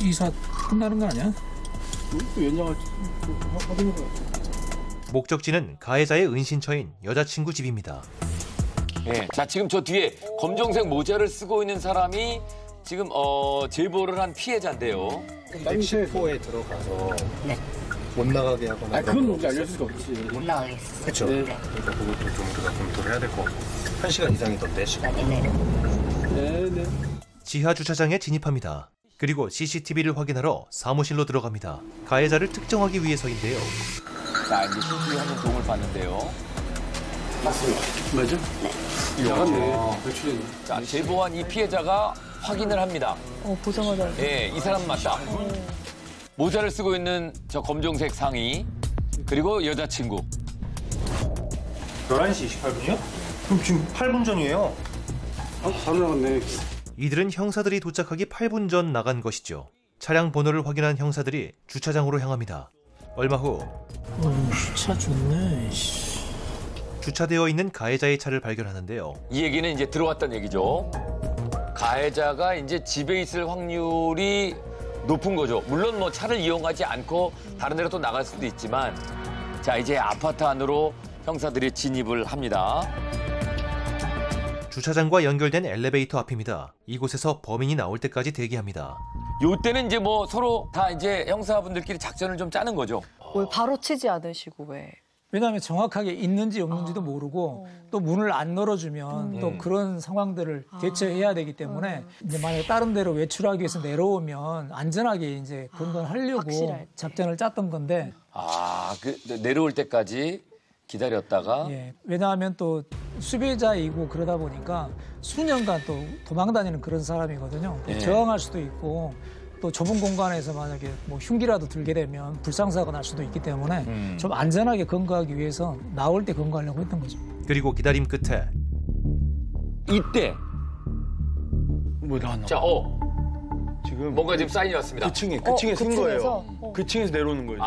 이사 끝나는 거 아니야?
또 연장할지 확인해 봐야지.
목적지는 가해자의 은신처인 여자친구 집입니다.
자, 지금 저 뒤에 검정색 모자를 쓰고 있는 사람이 지금 제보를 한 피해자인데요.
멕시코에 들어가서 못 나가게 하거나 그건 뭔지 알려줄 수 없지.
못 나가겠어.
그렇죠. 그러니까 그것도 좀 우리가 검토를 해야 될 것 같고 1시간 이상이던데 시간. 네네.
지하 주차장에 진입합니다. 그리고 CCTV를 확인하러 사무실로 들어갑니다. 가해자를 특정하기 위해서인데요.
자, 이제 CCTV 화면 도움을 받는데요.
맞습니다. 맞아? 네. 나갔네. 며칠이네.
자, 제보한 이 피해자가 확인을 합니다.
보자마자.
이 사람 맞다. 모자를 쓰고 있는 저 검정색 상의, 그리고 여자친구.
11시 28분이요? 그럼 지금 8분 전이에요. 바로 나갔네.
이들은 형사들이 도착하기 8분 전 나간 것이죠. 차량 번호를 확인한 형사들이 주차장으로 향합니다. 얼마 후
차 좋네.
주차되어 있는 가해자의 차를 발견하는데요.
이 얘기는 이제 들어왔던 얘기죠. 가해자가 이제 집에 있을 확률이 높은 거죠. 물론 뭐 차를 이용하지 않고 다른 데로 또 나갈 수도 있지만, 자, 이제 아파트 안으로 형사들이 진입을 합니다.
주차장과 연결된 엘리베이터 앞입니다. 이곳에서 범인이 나올 때까지 대기합니다.
요때는 이제 뭐 서로 다 이제 형사분들끼리 작전을 좀 짜는 거죠.
뭘 바로 치지 않으시고 왜
왜냐하면 정확하게 있는지 없는지도 모르고 또 문을 안 열어주면 또 그런 상황들을 대처해야 되기 때문에 이제 만약에 다른 데로 외출하기 위해서 내려오면 안전하게 이제 그런 걸 하려고 작전을 짰던 건데.
그 내려올 때까지 기다렸다가.
예, 왜냐하면 또 수배자이고 그러다 보니까 수년간 또 도망다니는 그런 사람이거든요.
예.
저항할 수도 있고 또 좁은 공간에서 만약에 뭐 흉기라도 들게 되면 불상사가 날 수도 있기 때문에 좀 안전하게 검거하기 위해서 나올 때 검거하려고 했던 거죠.
그리고 기다림 끝에
이때
뭐 나왔나?
자,
지금
뭔가 지금 사인이 왔습니다.
그 층에 쓴 거예요. 그 층에서 내려오는 거예요.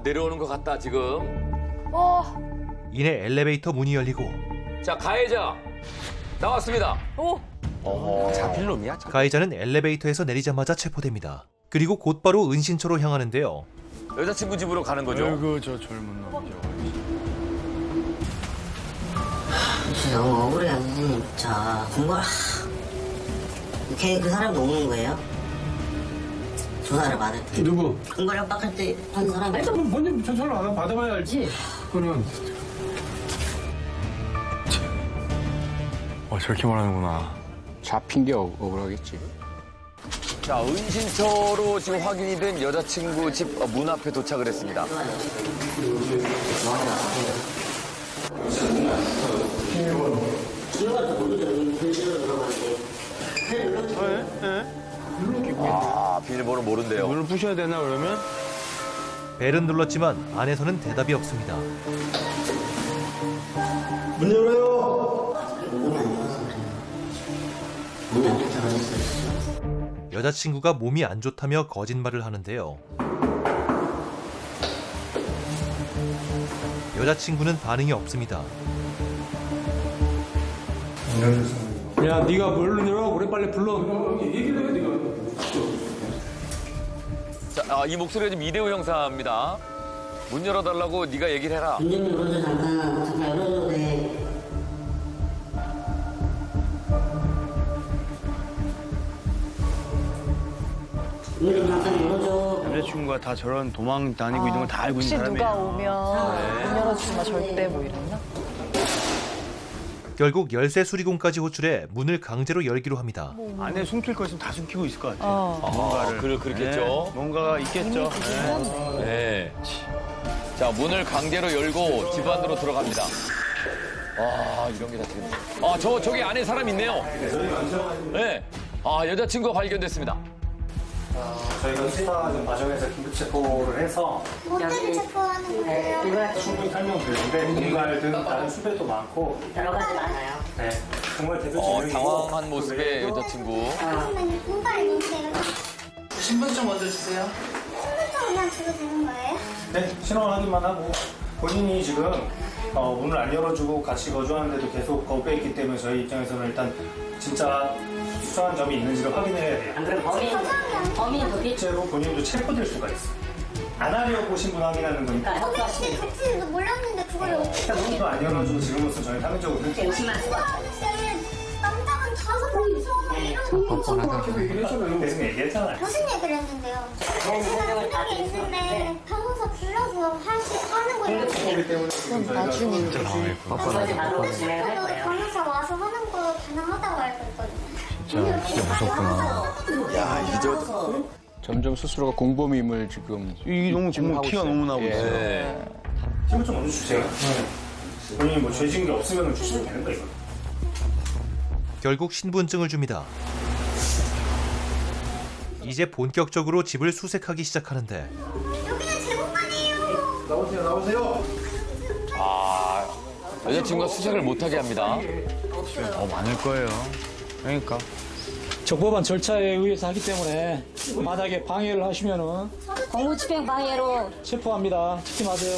내려오는 것 같다 지금.
이내 엘리베이터 문이 열리고
자, 가해자 나왔습니다.
잡힐 놈이야?
가해자는 엘리베이터에서 내리자마자 체포됩니다. 그리고 곧바로 은신처로 향하는데요.
여자친구 집으로 가는 거죠.
아이고 저 젊은 놈이죠.
너무 억울해요, 선생님. 자, 공부를 그 사람도 오는 거예요? 조사를 받을 때.
누구?
공부를 협박할 때 한 사람이.
일단 먼저 조사를 안 하고 받아봐야 알지. 그거는.
저렇게 말하는구나.
잡힌 게 억울하겠지.
자, 은신처로 지금 확인이 된 여자친구 집 문 앞에 도착을 했습니다. 비밀번호 모른대요.
문을 부셔야 되나 그러면?
벨은 눌렀지만 안에서는 대답이 없습니다.
문 열어요.
여자친구가 몸이 안 좋다며 거짓말을 하는데요. 여자친구는 반응이 없습니다.
야, 네가 뭘 열어? 그래 빨리 불러.
얘기를 해, 네가.
자, 이 목소리가 지금 이대호 형사입니다. 문 열어달라고 네가 얘기를 해라.
문좀 열어줘, 잠깐 열어줘도 돼. 문좀 잠깐 열어줘.
여자친구가 다 저런 도망 다니고 있는 걸 다 알고 있는
혹시
사람이에요.
누가 오면 문 열어주지 마 절대 뭐 이랬나?
결국 열쇠 수리공까지 호출해 문을 강제로 열기로 합니다.
안에 숨길 거 있으면 다 숨기고 있을 것 같아요. 뭔가를.
그렇겠죠.
네, 뭔가가 있겠죠.
네. 자, 문을 강제로 열고 집 안으로 들어갑니다. 이런 게 다 되겠네. 저기 안에 사람 있네요. 네. 여자친구가 발견됐습니다.
저희가 수사 과정에서 긴급 체포를 해서
뭐 때문에 체포하는 거예요?
충분히 설명드렸는데 공갈 등 다른 수배도 많고
여러 가지 많아요.
네, 정말 대표적인
당황한 모습의 여자친구.
잠시만요. 공갈을 주세요.
신분증 먼저 주세요.
신분증만 줘도 되는 거예요?
네, 신원 확인만 하고 본인이 지금 문을 안 열어주고 같이 거주하는데도 계속 거부했기 때문에 저희 입장에서는 일단 진짜 수상한 점이 있는지를 확인해야 돼요.
안 그럼 범인이 도피?
실제로 본인도 체포될 수가 있어. 안 하려고 신분 확인하는 거니까.
범인인지 같이도 몰랐는데 그걸 어떻게
문도 안 열어주고 지금으로서 저희 사회적으로
의심할 수가
남자분 5명 무서워서 이런
계속 얘기했잖아요.
무슨 얘기를 했는데요? 제가 생각이 있는데 변호사 불러서 하는 거예요.
그건 나중에
변호사 와서 하는 거 가능하다고 알고 있거든요.
진짜 무섭구나.
이제
점점 스스로가 공범임을 지금
이 너무 지금 티가 너무 나고 있어요.
네.
신분증 먼저 주세요. 본인이 뭐 죄 지은 게 없으면 주시면 되는 거예요.
결국 신분증을 줍니다. 이제 본격적으로 집을 수색하기 시작하는데
여기는 제 공간이에요.
나오세요.
여자친구가 수색을 못하게 합니다.
더 많을 거예요. 그러니까.
적법한 절차에 의해서 하기 때문에 만약에 방해를 하시면은
공무집행 방해로
체포합니다. 찾지 마세요.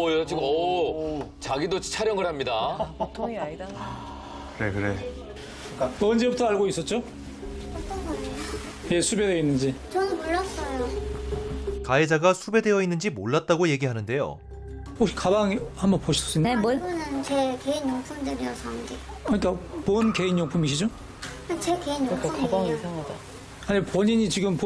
여자친구, 자기도 촬영을 합니다.
보통이 아니다.
그래.
언제부터 알고 있었죠?
어떤 거예요?
예, 수배되어 있는지.
저는 몰랐어요.
가해자가 수배되어 있는지 몰랐다고 얘기하는데요.
혹시 가방 한번 보실 수 있나요?
이거는 제 개인 용품들이어서 안 돼요.
그러니까 본 개인 용품이시죠?
제 개인 용품이에요.
아니 본인이 지금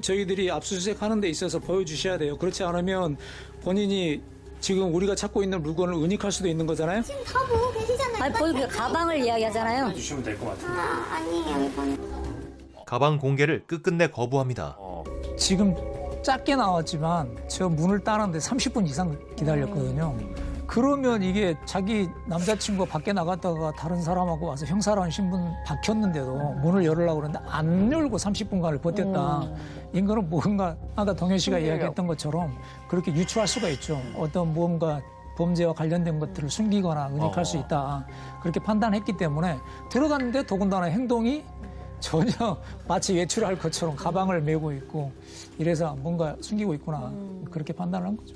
저희들이 압수수색 하는 데 있어서 보여주셔야 돼요. 그렇지 않으면 본인이 지금 우리가 찾고 있는 물건을 은닉할 수도 있는 거잖아요.
지금 다 보고 계시잖아요.
아니, 그 가방을 이야기하잖아요.
주시면 될 것 같아요.
아니에요, 이거는.
가방 공개를 끝끝내 거부합니다.
지금 작게 나왔지만 저 문을 따는데 30분 이상 기다렸거든요. 그러면 이게 자기 남자친구가 밖에 나갔다가 다른 사람하고 와서 형사라는 신분 박혔는데도 문을 열으려고 그러는데 안 열고 30분간을 버텼다. 이거는 뭔가 아까 동현 씨가 이야기했던 것처럼 그렇게 유추할 수가 있죠. 어떤 무언가 범죄와 관련된 것들을 숨기거나 은닉할 수 있다. 그렇게 판단했기 때문에 들어갔는데 더군다나 행동이 전혀 마치 외출할 것처럼 가방을 메고 있고 이래서 뭔가 숨기고 있구나. 그렇게 판단을 한 거죠.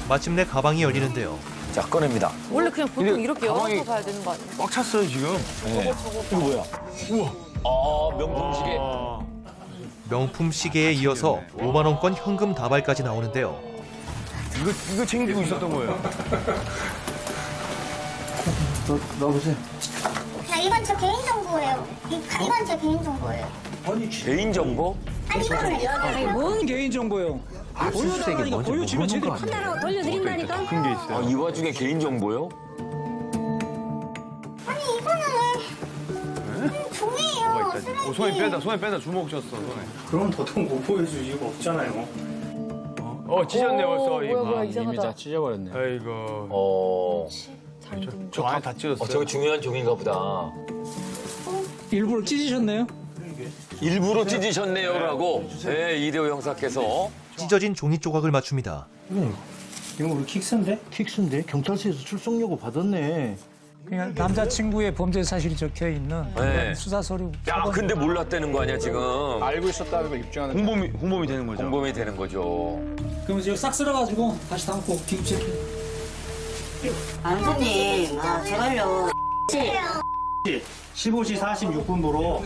마침내 가방이 열리는데요.
자, 꺼냅니다.
원래 그냥 보통 이렇게
가방이
열어서 가야 되는 거 아니에요?
꽉 찼어요 지금.
네.
이거 뭐야? 우와.
명품 시계.
명품 시계에 이어서 5만 원권 현금 다발까지 나오는데요.
이거 챙기고 있었던 거예요.
넣어보세요.
야, 이건 저 개인정보예요. 이건 저 개인정보예요.
개인정보?
아니, 이거는
아니, 뭔 개인정보예요? 보여달라니까 보여주면 제대로
하나로 돌려드린다니까?
큰 게 있어요.
이 와중에 개인정보요?
아니, 이거는 종이에요. 쓰레기.
손에 빼다 주먹 쳤어 손에.
그럼 보통 못 보여줄 이유가 없잖아요.
찢었네 벌써.
뭐야,
이미
이상하다.
다 찢어버렸네.
아이고. 저 안에 다 찢었어요.
저거 중요한 종인가 보다.
일부러 찢으셨네요?
일부러 찢으셨네요라고. 네, 이대호 형사께서.
찢어진 종이 조각을 맞춥니다.
이거 우리 킥스인데?
킥스인데? 경찰서에서 출석 요구 받았네.
그냥 남자친구의 범죄 사실이 적혀 있는
네.
수사 서류.
야, 근데 몰랐다는 거 아니야, 지금.
알고 있었다는 걸 입증하는
홍범이 되는 거죠.
공범이 되는 거죠.
그럼 이제 싹 쓸어가지고 다시 담고 기급체.
선생님, 제발요.
15시 46분부로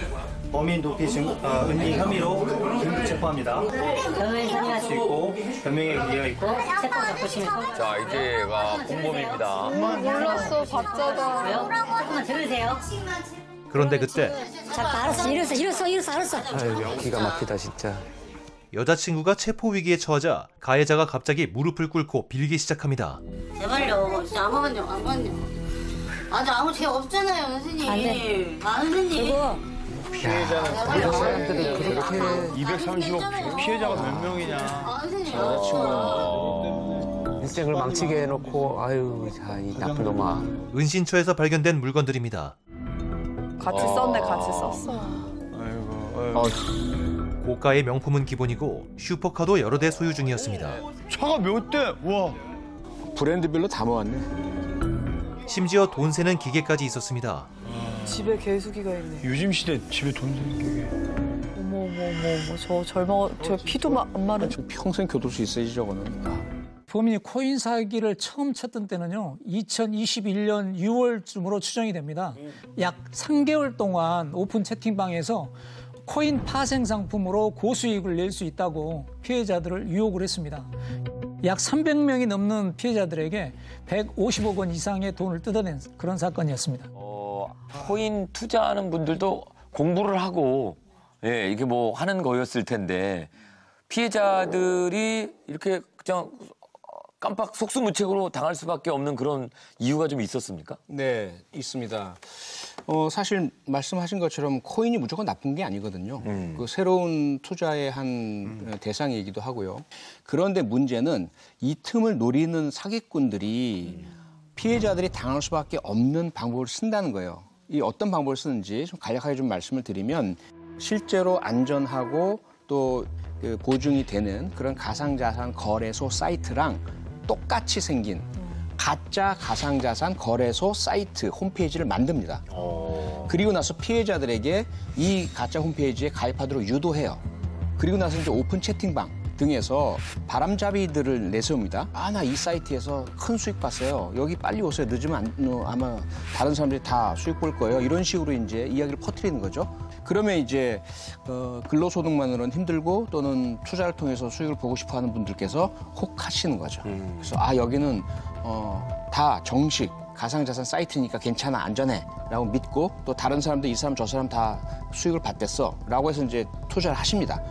범인 도피 은닉 혐의로 긴급 체포합니다. 있고 변명에 기여 있고.
자, 이제가 공범입니다.
몰랐어, 가짜다.
한번 들으세요.
그런데 그때
자, 알았어. 알았어.
아유, 기가 막히다 진짜.
여자친구가 체포 위기에 처하자 가해자가 갑자기 무릎을 꿇고 빌기 시작합니다.
제발요. 진짜 아무거든요. 아무 죄 없잖아요, 선생님.
안 돼.
선생님.
피해자는
그런
사람들을 그렇게
230억 피해자가 몇 명이냐.
인생을 망치게 해놓고 아유, 자, 이 나쁜 놈아.
은신처에서 발견된 물건들입니다.
같이 썼네, 같이 썼어.
고가의 명품은 기본이고 슈퍼카도 여러 대 소유 중이었습니다.
차가 몇 대? 와.
브랜드별로 다 모았네.
심지어 돈 세는 기계까지 있었습니다.
집에 개수기가 있네.
요즘 시대 집에 돈 드는 게.
어머, 저 피도 안 마른.
평생 교도소 수 있어야지 저거는.
범인이 코인 사기를 처음 쳤던 때는요, 2021년 6월쯤으로 추정이 됩니다. 약 3개월 동안 오픈 채팅방에서 코인 파생 상품으로 고수익을 낼 수 있다고 피해자들을 유혹을 했습니다. 약 300명이 넘는 피해자들에게 150억 원 이상의 돈을 뜯어낸 그런 사건이었습니다.
코인 투자하는 분들도 공부를 하고, 예, 이게 뭐 하는 거였을 텐데, 피해자들이 이렇게 그냥 깜빡 속수무책으로 당할 수밖에 없는 그런 이유가 좀 있었습니까?
네, 있습니다. 사실 말씀하신 것처럼 코인이 무조건 나쁜 게 아니거든요. 그 새로운 투자의 한 대상이기도 하고요. 그런데 문제는 이 틈을 노리는 사기꾼들이 피해자들이 당할 수밖에 없는 방법을 쓴다는 거예요. 이 어떤 방법을 쓰는지 좀 간략하게 좀 말씀을 드리면 실제로 안전하고 또 보증이 되는 그런 가상자산 거래소 사이트랑 똑같이 생긴 가짜 가상자산 거래소 사이트 홈페이지를 만듭니다. 그리고 나서 피해자들에게 이 가짜 홈페이지에 가입하도록 유도해요. 그리고 나서 이제 오픈 채팅방 등에서 바람잡이들을 내세웁니다. 나 이 사이트에서 큰 수익 봤어요. 여기 빨리 오세요. 늦으면 아마 다른 사람들이 다 수익 볼 거예요. 이런 식으로 이제 이야기를 퍼뜨리는 거죠. 그러면 이제 근로소득만으로는 힘들고 또는 투자를 통해서 수익을 보고 싶어하는 분들께서 혹하시는 거죠. 그래서 여기는 다 정식 가상자산 사이트니까 괜찮아, 안전해 라고 믿고 또 다른 사람들 이 사람 저 사람 다 수익을 받댔어 라고 해서 이제 투자를 하십니다.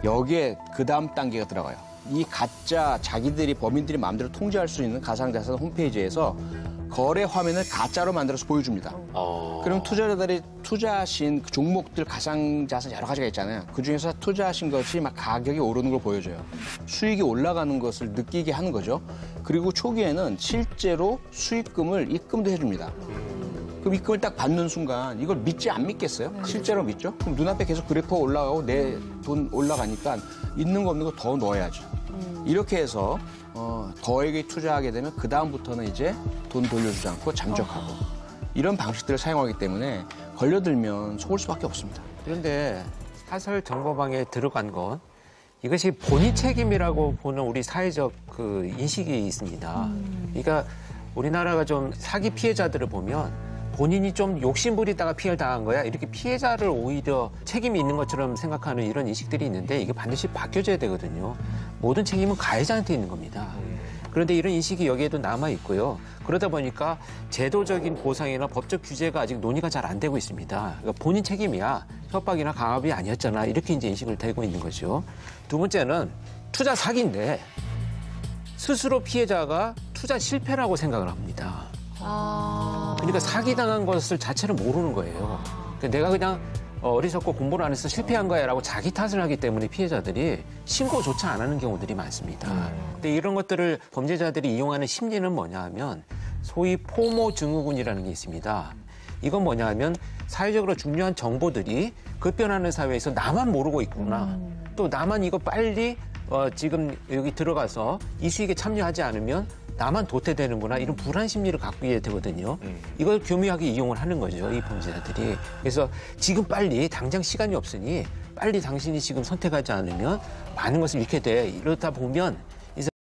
여기에 그 다음 단계가 들어가요. 이 가짜 자기들이 범인들이 마음대로 통제할 수 있는 가상자산 홈페이지에서 거래 화면을 가짜로 만들어서 보여줍니다. 그럼 투자자들이 투자하신 그 종목들 가상자산 여러 가지가 있잖아요. 그중에서 투자하신 것이 막 가격이 오르는 걸 보여줘요. 수익이 올라가는 것을 느끼게 하는 거죠. 그리고 초기에는 실제로 수익금을 입금도 해줍니다. 그럼 입금을 딱 받는 순간 이걸 믿지 안 믿겠어요? 실제로 믿죠? 그럼 눈앞에 계속 그래프가 올라가고 내 돈 올라가니까 있는 거 없는 거 더 넣어야죠. 이렇게 해서 거액에 투자하게 되면 그 다음부터는 이제 돈 돌려주지 않고 잠적하고 이런 방식들을 사용하기 때문에 걸려들면 속을 수밖에 없습니다.
그런데 사설 정보방에 들어간 건 이것이 본인 책임이라고 보는 우리 사회적 그 인식이 있습니다. 그러니까 우리나라가 좀 사기 피해자들을 보면 본인이 좀 욕심부리다가 피해를 당한 거야. 이렇게 피해자를 오히려 책임이 있는 것처럼 생각하는 이런 인식들이 있는데 이게 반드시 바뀌어져야 되거든요. 모든 책임은 가해자한테 있는 겁니다. 그런데 이런 인식이 여기에도 남아 있고요. 그러다 보니까 제도적인 보상이나 법적 규제가 아직 논의가 잘 안 되고 있습니다. 그러니까 본인 책임이야. 협박이나 강압이 아니었잖아. 이렇게 이제 인식을 되고 있는 거죠. 두 번째는 투자 사기인데 스스로 피해자가 투자 실패라고 생각을 합니다. 그러니까 사기당한 것을 자체를 모르는 거예요. 그러니까 내가 그냥 어리석고 공부를 안 해서 실패한 거야라고 자기 탓을 하기 때문에 피해자들이 신고조차 안 하는 경우들이 많습니다. 근데 이런 것들을 범죄자들이 이용하는 심리는 뭐냐 하면 소위 포모 증후군이라는 게 있습니다. 이건 뭐냐 하면 사회적으로 중요한 정보들이 급변하는 사회에서 나만 모르고 있구나. 또 나만 이거 빨리 지금 여기 들어가서 이 수익에 참여하지 않으면 나만 도태되는구나 이런 불안 심리를 갖고 있게 되거든요. 이걸 교묘하게 이용을 하는 거죠, 이 범죄자들이. 그래서 지금 빨리 당장 시간이 없으니 빨리 당신이 지금 선택하지 않으면 많은 것을 잃게 돼. 이러다 보면